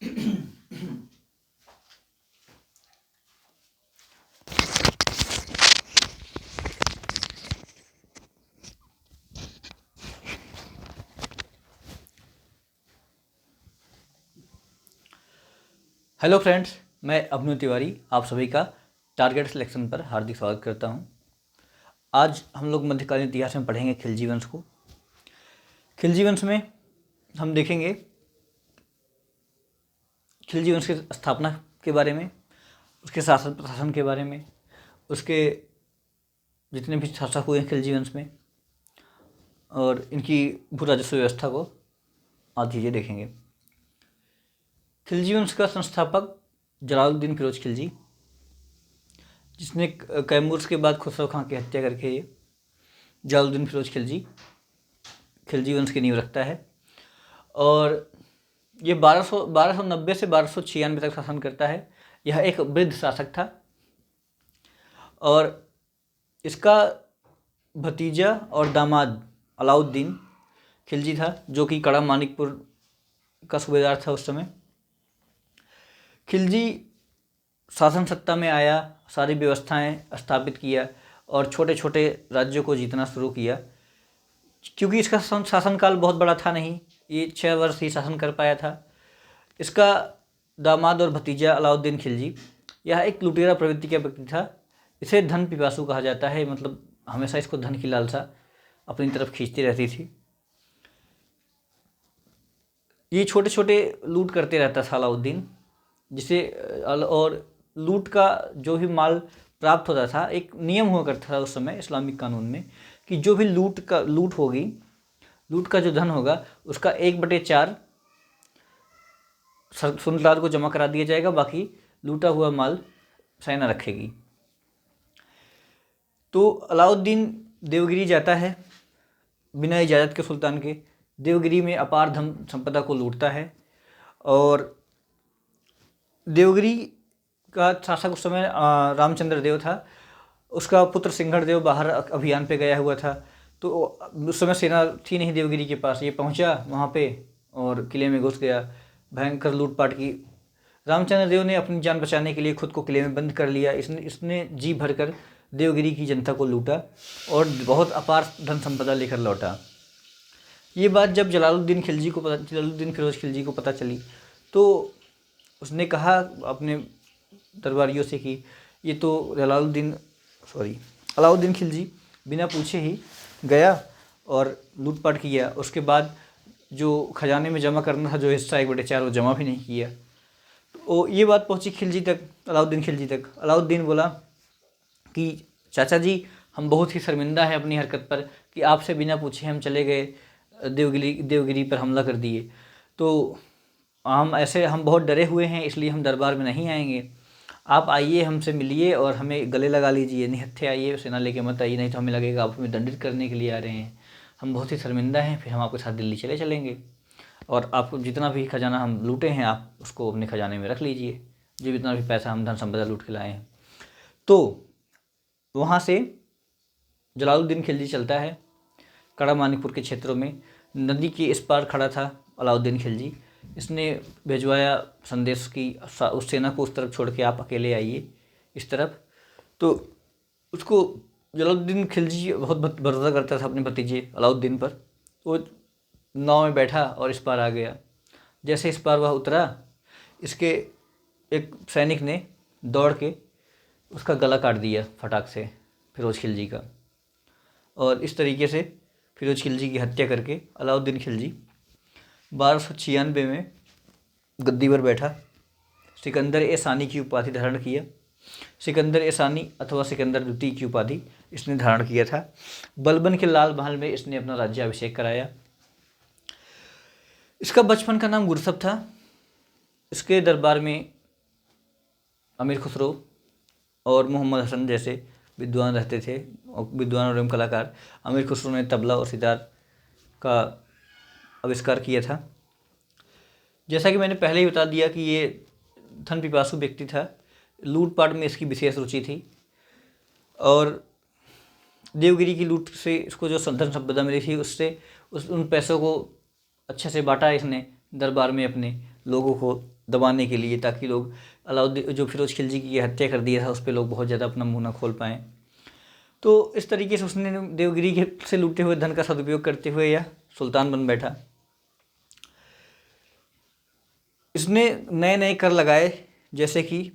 Hello friends, मैं अभिनव तिवारी आप सभी का टारगेट सिलेक्शन पर हार्दिक स्वागत करता हूं। आज हम लोग मध्यकालीन इतिहास में पढ़ेंगे खिलजी वंश को। खिलजी वंश में हम देखेंगे खिलजी वंश की स्थापना के बारे में, उसके शासन प्रशासन के बारे में, उसके जितने भी शासक हुए हैं खिलजी वंश में, और इनकी भू राजस्व व्यवस्था को आदि चीज़ें देखेंगे। खिलजी वंश का संस्थापक जलालुद्दीन फिरोज खिलजी, जिसने कैमूर के बाद खुसरो खां की हत्या करके ये जलालुद्दीन फिरोज खिलजी वंश की नींव रखता है। और ये 1290 से 1296 तक शासन करता है। यह एक वृद्ध शासक था और इसका भतीजा और दामाद अलाउद्दीन खिलजी था, जो कि कड़ा मानिकपुर का सूबेदार था उस समय। खिलजी शासन सत्ता में आया, सारी व्यवस्थाएं स्थापित किया और छोटे छोटे राज्यों को जीतना शुरू किया। क्योंकि इसका शासनकाल बहुत बड़ा था नहीं, ये 6 वर्ष ही शासन कर पाया था। इसका दामाद और भतीजा अलाउद्दीन खिलजी, यह एक लुटेरा प्रवृत्ति का व्यक्ति था। इसे धन पिपासु कहा जाता है, मतलब हमेशा इसको धन की लालसा अपनी तरफ खींचती रहती थी। ये छोटे छोटे लूट करते रहता था अलाउद्दीन, जिसे और लूट का जो भी माल प्राप्त होता था, एक नियम हुआ करता था उस समय इस्लामिक कानून में कि जो भी लूट होगी, लूट का जो धन होगा उसका 1/4 सुल्तान को जमा करा दिया जाएगा, बाकी लूटा हुआ माल सेना रखेगी। तो अलाउद्दीन देवगिरी जाता है बिना इजाज़त के सुल्तान के। देवगिरी में अपार धन संपदा को लूटता है और देवगिरी का शासक उस समय रामचंद्र देव था। उसका पुत्र सिंघड़ देव बाहर अभियान पे गया हुआ था, तो उस समय सेना थी नहीं देवगिरी के पास। ये पहुंचा वहाँ पे और किले में घुस गया, भयंकर लूटपाट की। रामचंद्र देव ने अपनी जान बचाने के लिए खुद को किले में बंद कर लिया। इसने जी भरकर देवगिरी की जनता को लूटा और बहुत अपार धन संपदा लेकर लौटा। ये बात जब जलालुद्दीन फिरोज खिलजी को पता चली, तो उसने कहा अपने दरबारियों से कि ये तो अलाउद्दीन खिलजी बिना पूछे ही गया और लूटपाट किया। उसके बाद जो खजाने में जमा करना था जो हिस्सा 1/4, वो जमा भी नहीं किया। तो ये बात पहुंची अलाउद्दीन खिलजी तक। अलाउद्दीन बोला कि चाचा जी, हम बहुत ही शर्मिंदा हैं अपनी हरकत पर कि आपसे बिना पूछे हम चले गए, देवगिरी पर हमला कर दिए। तो हम बहुत डरे हुए हैं, इसलिए हम दरबार में नहीं आएंगे। आप आइए, हमसे मिलिए और हमें गले लगा लीजिए, निहत्थे आइए, सेना लेके मत आइए, नहीं तो हमें लगेगा आप हमें दंडित करने के लिए आ रहे हैं। हम बहुत ही शर्मिंदा हैं, फिर हम आपके साथ दिल्ली चलेंगे और आपको जितना भी खजाना हम लूटे हैं आप उसको अपने खजाने में रख लीजिए, जो जितना भी पैसा हम धन संपदा लूट के लाए हैं। तो वहाँ से जलालुद्दीन खिलजी चलता है कड़ा मानिकपुर के क्षेत्रों में। नदी के इस पार खड़ा था अलाउद्दीन खिलजी। इसने भिजवाया संदेश की उस सेना को उस तरफ छोड़ के आप अकेले आइए इस तरफ। तो उसको जलालुद्दीन खिलजी बहुत भरोसा करता था अपने भतीजे अलाउद्दीन पर। वो नाव में बैठा और इस पार आ गया। जैसे इस पार वह उतरा, इसके एक सैनिक ने दौड़ के उसका गला काट दिया फटाक से फिरोज खिलजी का। और इस तरीके से फिरोज खिलजी की हत्या करके अलाउद्दीन खिलजी 1296 में गद्दी पर बैठा। सिकंदर ए सानी की उपाधि धारण किया। सिकंदर ए सानी अथवा सिकंदर द्वितीय की उपाधि इसने धारण किया था। बलबन के लाल महल में इसने अपना राज्याभिषेक कराया। इसका बचपन का नाम गुरसब था। इसके दरबार में अमीर खुसरो और मोहम्मद हसन जैसे विद्वान रहते थे, और विद्वान और एवं कलाकार। अमीर खुसरो ने तबला और सितार का आविष्कार किया था। जैसा कि मैंने पहले ही बता दिया कि ये धन पिपासु व्यक्ति था, लूटपाट में इसकी विशेष रुचि थी और देवगिरी की लूट से इसको जो धन संपदा मिली थी उससे उन पैसों को अच्छे से बांटा इसने दरबार में अपने लोगों को दबाने के लिए, ताकि लोग अलाउद्दीन जो फिरोज खिलजी की हत्या कर दिया था उस पर लोग बहुत ज़्यादा अपना मुँह ना खोल पाएँ। तो इस तरीके से उसने देवगिरी के से लूटे हुए धन का सदुपयोग करते हुए यह सुल्तान बन बैठा। इसने नए नए कर लगाए, जैसे कि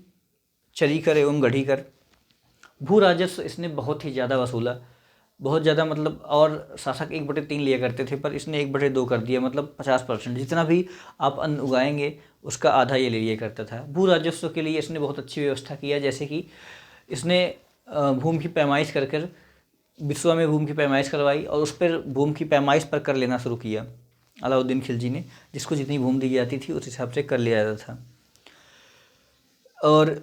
चरी कर एवं गढ़ी कर। भू राजस्व इसने बहुत ही ज़्यादा वसूला, बहुत ज़्यादा, मतलब और शासक 1/3 लिया करते थे, पर इसने 1/2 कर दिया, मतलब 50%। जितना भी आप अन्न उगाएंगे उसका आधा ये ले लिया करता था। भू राजस्व के लिए इसने बहुत अच्छी व्यवस्था किया, जैसे कि इसने भूमि की पैमाइश कर विश्वा में भूमि की पैमाइश करवाई और उस पर भूमि की पैमाइश पर कर लेना शुरू किया अलाउद्दीन खिलजी ने। जिसको जितनी भूमि दी जाती थी उस हिसाब से कर लिया जाता था। और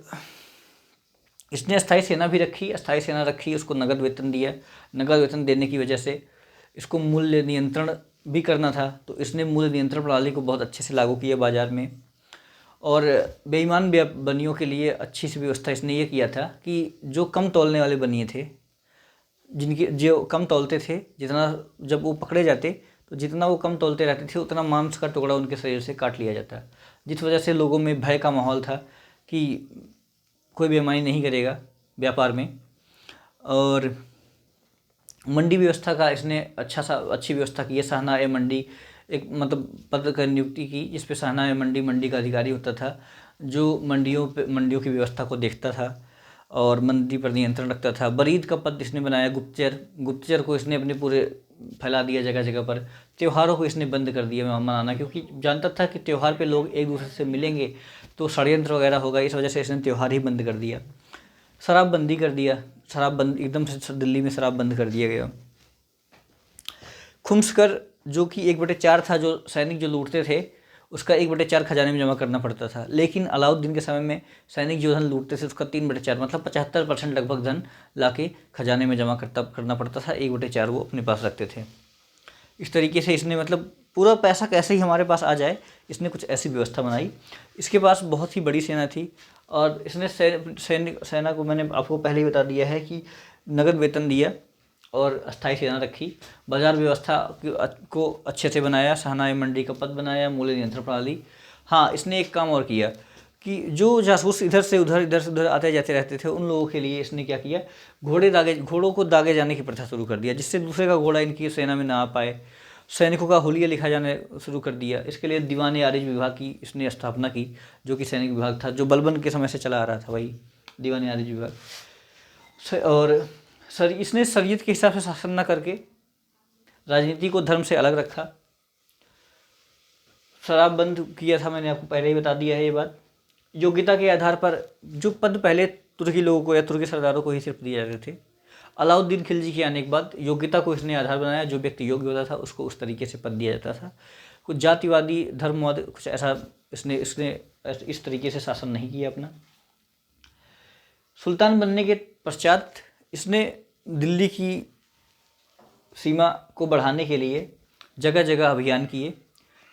इसने अस्थायी सेना भी रखी, अस्थायी सेना रखी, उसको नगद वेतन दिया। नगद वेतन देने की वजह से इसको मूल्य नियंत्रण भी करना था, तो इसने मूल्य नियंत्रण प्रणाली को बहुत अच्छे से लागू किया बाज़ार में। और बेईमान बनियों के लिए अच्छी सी व्यवस्था इसने ये किया था कि जो कम तौलने वाले बनिए थे, जिनके जो कम तौलते थे, जितना जब वो पकड़े जाते तो जितना वो कम तौलते रहते थे उतना मांस का टुकड़ा उनके शरीर से काट लिया जाता, जिस वजह से लोगों में भय का माहौल था कि कोई बेईमानी नहीं करेगा व्यापार में। और मंडी व्यवस्था का इसने अच्छी व्यवस्था की है। शाहनाए मंडी एक मतलब पद का नियुक्ति की, जिस पे शाहनाए मंडी का अधिकारी होता था, जो मंडियों की व्यवस्था को देखता था और मंडी पर नियंत्रण रखता था। बरीद का पद इसने बनाया। गुप्तचर को इसने अपने पूरे फैला दिया जगह जगह पर। त्योहारों को इसने बंद कर दिया मनाना, क्योंकि जानता था कि त्यौहार पे लोग एक दूसरे से मिलेंगे तो षड्यंत्र वगैरह होगा, इस वजह से इसने त्यौहार ही बंद कर दिया। शराबबंदी कर दिया, शराबबंद एकदम से दिल्ली में शराब बंद कर दिया गया। खुम्सकर जो कि 1/4 था, जो सैनिक जो लूटते थे उसका 1/4 खजाने में जमा करना पड़ता था, लेकिन अलाउद्दीन के समय में सैनिक जो धन लूटते थे उसका 3/4 मतलब 75% लगभग धन लाके खजाने में जमा करना पड़ता था, 1/4 वो अपने पास रखते थे। इस तरीके से इसने मतलब पूरा पैसा कैसे ही हमारे पास आ जाए, इसने कुछ ऐसी व्यवस्था बनाई। इसके पास बहुत ही बड़ी सेना थी और इसने सेना को मैंने आपको पहले ही बता दिया है कि नगद वेतन दिया और अस्थायी सेना रखी। बाजार व्यवस्था को अच्छे से बनाया, शाहनाए मंडी का पद बनाया, मूल्य नियंत्रण प्रणाली। हाँ, इसने एक काम और किया कि जो जासूस इधर से उधर आते जाते रहते थे उन लोगों के लिए इसने क्या किया, घोड़ों को दागे जाने की प्रथा शुरू कर दिया, जिससे दूसरे का घोड़ा इनकी सेना में ना आ पाए। सैनिकों का हुलिया लिखा जाने शुरू कर दिया। इसके लिए दीवान आरिज विभाग की इसने स्थापना की, जो कि सैनिक विभाग था, जो बलबन के समय से चला आ रहा था, वही दीवान आरिज विभाग। और इसने शरीयत के हिसाब से शासन न करके राजनीति को धर्म से अलग रखा। शराब बंद किया था, मैंने आपको पहले ही बता दिया है ये बात। योग्यता के आधार पर जो पद पहले तुर्की लोगों को या तुर्की सरदारों को ही सिर्फ दिए जाते थे, अलाउद्दीन खिलजी के आने के बाद योग्यता को इसने आधार बनाया। जो व्यक्ति योग्य होता था उसको उस तरीके से पद दिया जाता था। कुछ जातिवादी धर्मवाद कुछ ऐसा इसने इस तरीके से शासन नहीं किया अपना। सुल्तान बनने के पश्चात इसने दिल्ली की सीमा को बढ़ाने के लिए जगह जगह अभियान किए।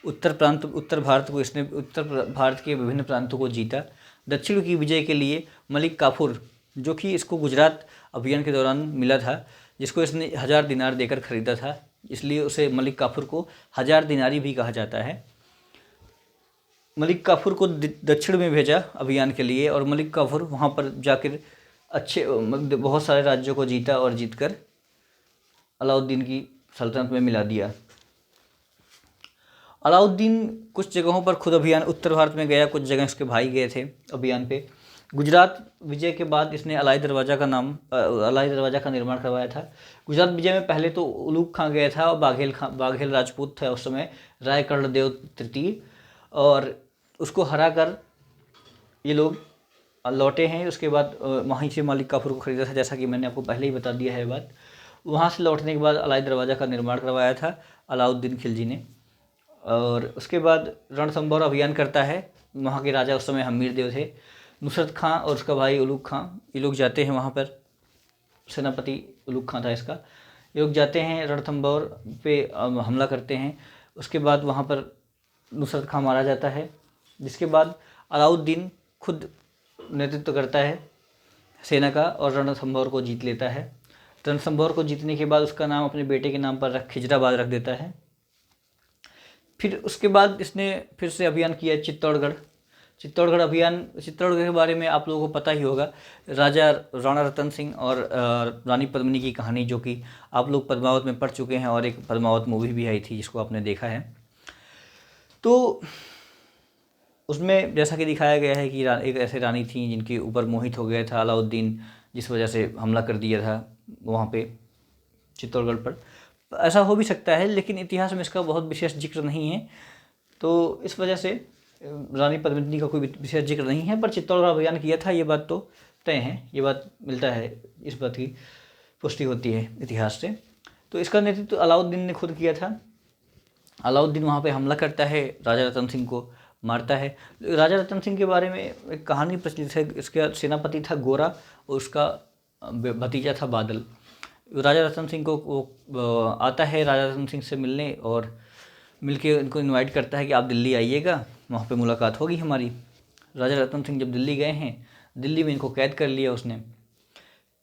उत्तर भारत के विभिन्न प्रांतों को जीता। दक्षिण की विजय के लिए मलिक काफूर, जो कि इसको गुजरात अभियान के दौरान मिला था, जिसको इसने 1000 दिनार देकर खरीदा था, इसलिए उसे मलिक काफूर को 1000 दिनारी भी कहा जाता है। मलिक काफूर को दक्षिण में भेजा अभियान के लिए और मलिक काफूर वहाँ पर जाकर बहुत सारे राज्यों को जीता और जीतकर अलाउद्दीन की सल्तनत में मिला दिया। अलाउद्दीन कुछ जगहों पर खुद अभियान उत्तर भारत में गया, कुछ जगह इसके भाई गए थे अभियान पे। गुजरात विजय के बाद इसने अलाई दरवाज़ा का निर्माण करवाया था। गुजरात विजय में पहले तो उलूग खां गया था और बाघेल राजपूत था उस समय, राय कर्णदेव तृतीय, और उसको हरा कर ये लोग लौटे हैं। उसके बाद वहीं से मलिक काफूर को खरीदा था, जैसा कि मैंने आपको पहले ही बता दिया है बात। वहाँ से लौटने के बाद अलाई दरवाज़ा का निर्माण करवाया था अलाउद्दीन खिलजी ने। और उसके बाद रणथंभौर अभियान करता है। वहाँ के राजा उस समय हमीर देव थे। नुसरत खां और उसका भाई उलूग खां, ये लोग जाते हैं वहाँ पर, सेनापति उलूग खां था इसका। ये लोग जाते हैं रणथंभौर पे हमला करते हैं। उसके बाद वहाँ पर नुसरत खां मारा जाता है, जिसके बाद अलाउद्दीन खुद नेतृत्व करता है सेना का और रणथंभौर को जीत लेता है। रणथंभौर को जीतने के बाद उसका नाम अपने बेटे के नाम पर खिजराबाद रख देता है। फिर उसके बाद इसने फिर से अभियान किया चित्तौड़गढ़। चित्तौड़गढ़ के बारे में आप लोगों को पता ही होगा। राणा रतन सिंह और रानी पद्मिनी की कहानी, जो कि आप लोग पद्मावत में पढ़ चुके हैं, और एक पद्मावत मूवी भी आई थी जिसको आपने देखा है। तो उसमें जैसा कि दिखाया गया है कि एक ऐसे रानी थी जिनके ऊपर मोहित हो गया था अलाउद्दीन, जिस वजह से हमला कर दिया था वहाँ पे चित्तौड़गढ़ पर। ऐसा हो भी सकता है, लेकिन इतिहास में इसका बहुत विशेष जिक्र नहीं है, तो इस वजह से रानी पद्मिनी का कोई विशेष जिक्र नहीं है। पर चित्तौड़गढ़ अभियान किया था, ये बात तो तय है, ये बात मिलता है, इस बात की पुष्टि होती है इतिहास से। तो इसका नेतृत्व अलाउद्दीन ने खुद किया था। अलाउद्दीन वहाँ पे हमला करता है, राजा रतन सिंह को मारता है। राजा रतन सिंह के बारे में एक कहानी प्रचलित है। इसका सेनापति था गोरा और उसका भतीजा था बादल। राजा रतन सिंह को वो आता है राजा रतन सिंह से मिलने, और मिलके उनको इनवाइट करता है कि आप दिल्ली आइएगा, वहाँ पे मुलाकात होगी हमारी। राजा रतन सिंह जब दिल्ली गए हैं, दिल्ली में इनको कैद कर लिया उसने।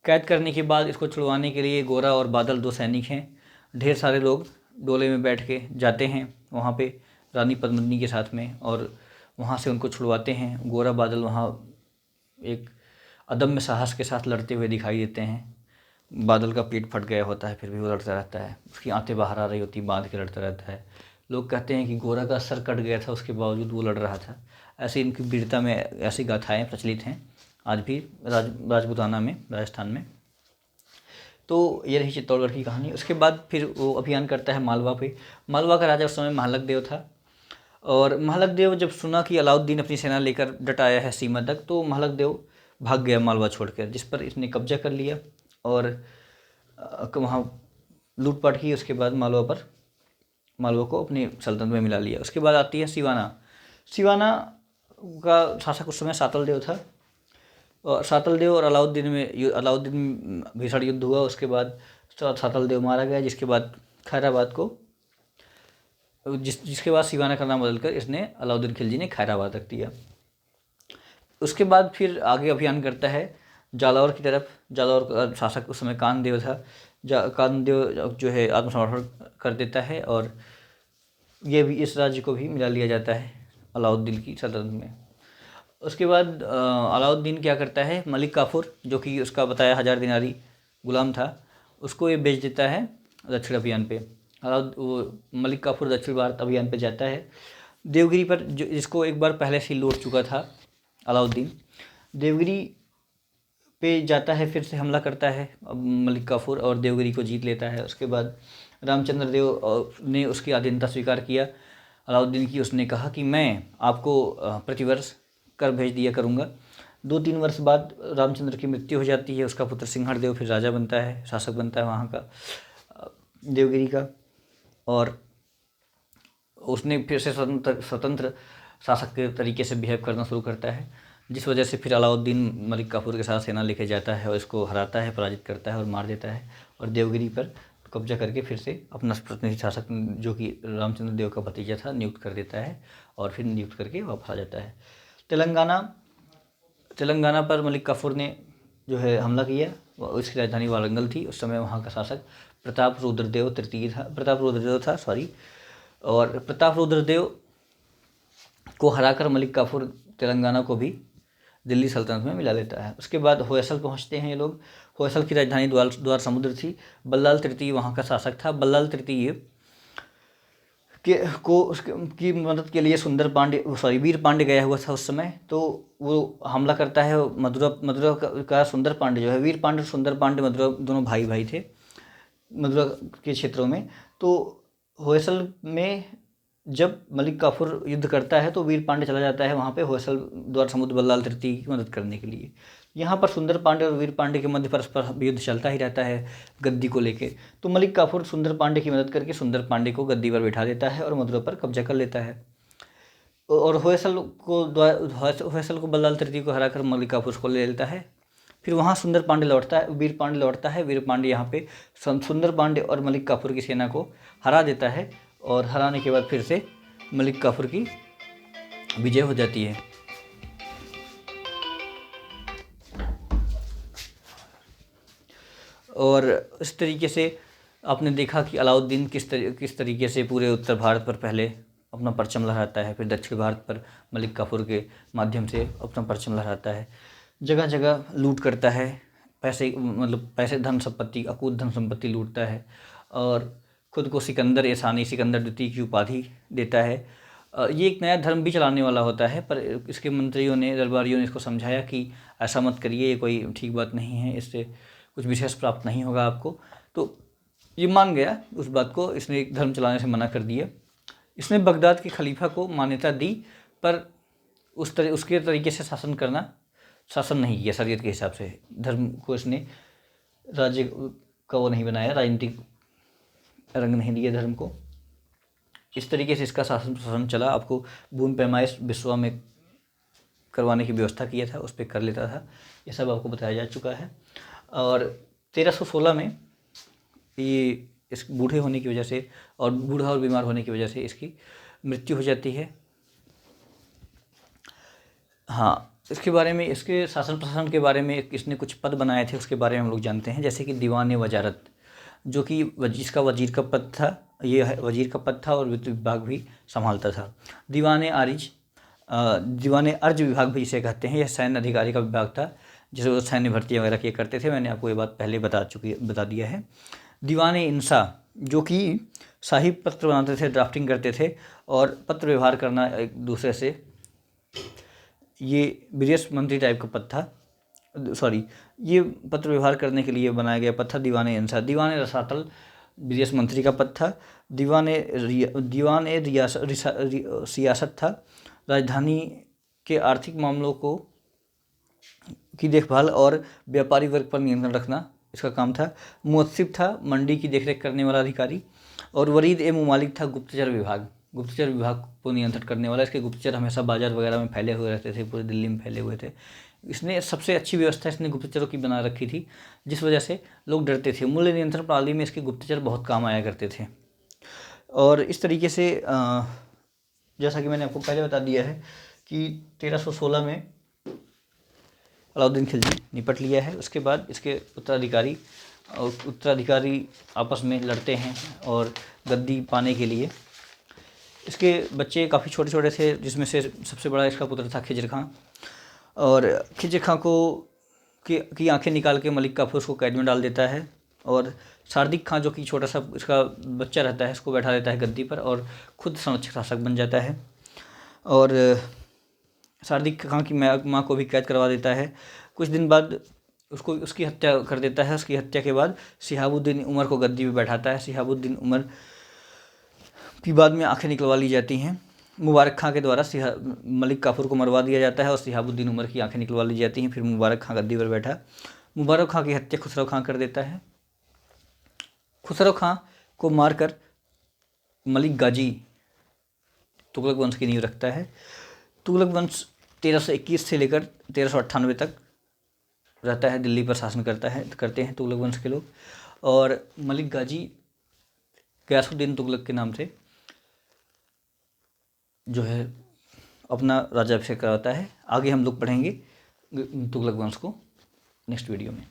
कैद करने के बाद इसको छुड़वाने के लिए गोरा और बादल 2 सैनिक हैं, ढेर सारे लोग डोले में बैठ के जाते हैं वहाँ पे रानी पद्मिनी के साथ में, और वहाँ से उनको छुड़वाते हैं। गोरा बादल वहाँ एक अदम्य साहस के साथ लड़ते हुए दिखाई देते हैं। बादल का पेट फट गया होता है, फिर भी वो लड़ता रहता है, उसकी आंतें बाहर आ रही होती, बांध के लड़ता रहता है। लोग कहते हैं कि गोरा का सर कट गया था, उसके बावजूद वो लड़ रहा था। ऐसी इनकी वीरता में ऐसी गाथाएँ प्रचलित हैं आज भी राजपूताना में, राजस्थान में। तो ये रही चित्तौड़गढ़ की कहानी। उसके बाद फिर वो अभियान करता है मालवा पे। मालवा का राजा उस समय महालक देव था, और महालक देव जब सुना कि अलाउद्दीन अपनी सेना लेकर डट आया है सीमा तक, तो महालक देव भाग गया मालवा छोड़कर, जिस पर इसने कब्जा कर लिया और वहाँ लूटपाट की। उसके बाद मालवा को अपनी सल्तनत में मिला लिया। उसके बाद आती है सिवाना। सिवाना का शासक उस समय सातल देव था, और सातल देव और अलाउद्दीन भीषण युद्ध हुआ। उसके बाद सातल देव मारा गया, जिसके बाद खैराबाद को जिसके बाद सिवाना का नाम बदलकर इसने अलाउद्दीन खिलजी ने खैराबाद रख दिया। उसके बाद फिर आगे अभियान करता है जालौर की तरफ। जालौर का शासक उस समय कानदेव था। कानदेव जो है आत्मसमर्पण कर देता है, और ये भी इस राज्य को भी मिला लिया जाता है अलाउद्दीन की सल्तनत में। उसके बाद अलाउद्दीन क्या करता है, मलिक काफूर जो कि उसका बताया 1000 दिनारी गुलाम था, उसको ये बेच देता है दक्षिण अभियान पे। मलिक काफूर दक्षिण भारत अभियान पे जाता है देवगिरी पर, जो जिसको एक बार पहले से लूट चुका था अलाउद्दीन। देवगिरी पे जाता है, फिर से हमला करता है मलिक काफूर, और देवगिरी को जीत लेता है। उसके बाद रामचंद्र देव ने उसकी अधीनता स्वीकार किया अलाउद्दीन की। उसने कहा कि मैं आपको प्रतिवर्ष कर भेज दिया करूँगा। 2-3 वर्ष बाद रामचंद्र की मृत्यु हो जाती है। उसका पुत्र सिंहड़ देव फिर राजा बनता है, शासक बनता है वहाँ का देवगिरी का, और उसने फिर से स्वतंत्र शासक के तरीके से बिहेव करना शुरू करता है, जिस वजह से फिर अलाउद्दीन मलिक काफूर के साथ सेना लेके जाता है और इसको हराता है, पराजित करता है और मार देता है, और देवगिरी पर कब्जा करके फिर से अपना प्रतिनिधि शासक जो कि रामचंद्र देव का भतीजा था नियुक्त कर देता है, और फिर नियुक्त करके वापस आ जाता है। तेलंगाना पर मलिक काफूर ने जो है हमला किया। उसकी राजधानी वारंगल थी। उस समय वहाँ का शासक प्रताप रुद्रदेव था। और प्रताप रुद्रदेव को हराकर मलिक काफूर तेलंगाना को भी दिल्ली सल्तनत में मिला लेता है। उसके बाद होयसल पहुँचते हैं ये लोग। होयसल की राजधानी द्वार समुद्र थी। बल्लाल तृतीय वहाँ का शासक था। बल्लाल तृतीय की मदद के लिए वीर पांड्य गया हुआ था उस समय। तो वो हमला करता है। मधुरा का सुंदर पांड्य जो है, वीर पांड्य सुंदर पांड्य मधुरा दोनों भाई थे मधुरा के क्षेत्रों में। तो होयसल में जब मलिक काफूर युद्ध करता है तो वीर पांड्य चला जाता है वहाँ पे होयसल द्वार समुद्र बल्लाल तृतीय की मदद करने के लिए। यहाँ पर सुंदर पांड्य और वीर पांड्य के मध्य परस्पर युद्ध चलता ही रहता है गद्दी को लेके। तो मलिक काफूर सुंदर पांड्य की मदद करके सुंदर पांड्य को गद्दी पर बैठा देता है और मधुरा पर कब्जा कर लेता है। और होयसल को बल्लाल तृतीय को हराकर मलिक काफूर को ले लेता है। फिर वहाँ सुंदर पांड्य लौटता है, वीर पांड्य लौटता है। वीर पांड्य यहाँ पे सुंदर पांड्य और मलिक काफूर की सेना को हरा देता है, और हराने के बाद फिर से मलिक काफूर की विजय हो जाती है। और इस तरीके से आपने देखा कि अलाउद्दीन किस तरीके से पूरे उत्तर भारत पर पहले अपना परचम लहराता है, फिर दक्षिण भारत पर मलिक काफूर के माध्यम से अपना परचम लहराता है, जगह जगह लूट करता है, पैसे मतलब पैसे धन संपत्ति अकूत धन संपत्ति लूटता है और खुद को सिकंदर एसानी सिकंदर द्वितीय की उपाधि देता है। ये एक नया धर्म भी चलाने वाला होता है, पर इसके मंत्रियों ने दरबारियों ने इसको समझाया कि ऐसा मत करिए, ये कोई ठीक बात नहीं है, इससे कुछ विशेष प्राप्त नहीं होगा आपको। तो ये मान गया उस बात को, इसने एक धर्म चलाने से मना कर दिया। इसने बगदाद के खलीफा को मान्यता दी, पर उसके तरीके से शासन नहीं किया शरीयत के हिसाब से। धर्म को इसने राज्य का वो नहीं बनाया, राजनीतिक रंग नहीं दिया धर्म को। इस तरीके से इसका शासन चला। आपको बूंद पैमाइश विश्वा में करवाने की व्यवस्था किया था, उस पर कर लेता था, ये सब आपको बताया जा चुका है। और 1316 में ये इस बूढ़े होने की वजह से और बूढ़ा और बीमार होने की वजह से इसकी मृत्यु हो जाती है। हाँ, इसके बारे में, इसके शासन प्रशासन के बारे में इसने कुछ पद बनाए थे, उसके बारे में हम लोग जानते हैं। जैसे कि दीवान वजारत, जो कि इसका वजीर का पद था, ये वजीर का पद था और वित्त विभाग भी संभालता था। दीवान अर्ज विभाग भी इसे कहते हैं, यह सैन्य अधिकारी का विभाग था, जिसे वो सैन्य भर्ती वगैरह किया करते थे। मैंने आपको ये बात पहले बता दिया है। दीवान इंसा, जो कि शाही पत्र बनाते थे, ड्राफ्टिंग करते थे और पत्र व्यवहार करना एक दूसरे से, ये विदेश मंत्री टाइप का पद था। सॉरी, ये पत्र व्यवहार करने के लिए बनाया गया पद था दीवान इंसा। दीवान रसातल विदेश मंत्री का पद था। दीवान सियासत था, राजधानी के आर्थिक मामलों की देखभाल और व्यापारी वर्ग पर नियंत्रण रखना इसका काम था। मुअस्सिब था, मंडी की देखरेख करने वाला अधिकारी। और वरीद ए मुमालिक था, गुप्तचर विभाग को नियंत्रण करने वाला। इसके गुप्तचर हमेशा बाजार वगैरह में फैले हुए रहते थे, पूरे दिल्ली में फैले हुए थे। इसने सबसे अच्छी व्यवस्था इसने गुप्तचरों की बना रखी थी, जिस वजह से लोग डरते थे। मूल्य नियंत्रण प्रणाली में इसके गुप्तचर बहुत काम आया करते थे। और इस तरीके से जैसा कि मैंने आपको पहले बता दिया है कि 1316 में अलाउद्दीन खिलजी निपट लिया है। उसके बाद इसके उत्तराधिकारी आपस में लड़ते हैं और गद्दी पाने के लिए। इसके बच्चे काफ़ी छोटे छोटे थे, जिसमें से सबसे बड़ा इसका पुत्र था खिजर खां। और खिजर खां की आंखें निकाल के मलिक काफूर उसको कैद में डाल देता है। और सारदिक खां, जो कि छोटा सा इसका बच्चा रहता है, इसको बैठा देता है गद्दी पर और खुद संरक्षक शासक बन जाता है। और सारदिक खां की माँ को भी कैद करवा देता है। कुछ दिन बाद उसकी हत्या कर देता है। उसकी हत्या के बाद शिहाबुद्दीन उमर को गद्दी पर बैठाता है। शिहाबुद्दीन उमर की बाद में आंखें निकलवा ली जाती हैं। मुबारक खां के द्वारा मलिक काफूर को मरवा दिया जाता है और शिहाबुद्दीन उमर की आंखें निकलवा ली जाती हैं। फिर मुबारक खां गद्दी पर बैठा। मुबारक खां की हत्या खुसरो खां कर देता है। खुसरो खां को मारकर मलिक गाजी तुगलक वंश की नींव रखता है। तुगलक वंश 1321 से लेकर 1398 तक रहता है, दिल्ली पर शासन करते हैं तुगलक वंश के लोग। और मलिक गाजी गयासुद्दीन तुगलक के नाम से जो है अपना राज्याभिषेक कराता है। आगे हम लोग पढ़ेंगे तुगलक वंश को नेक्स्ट वीडियो में।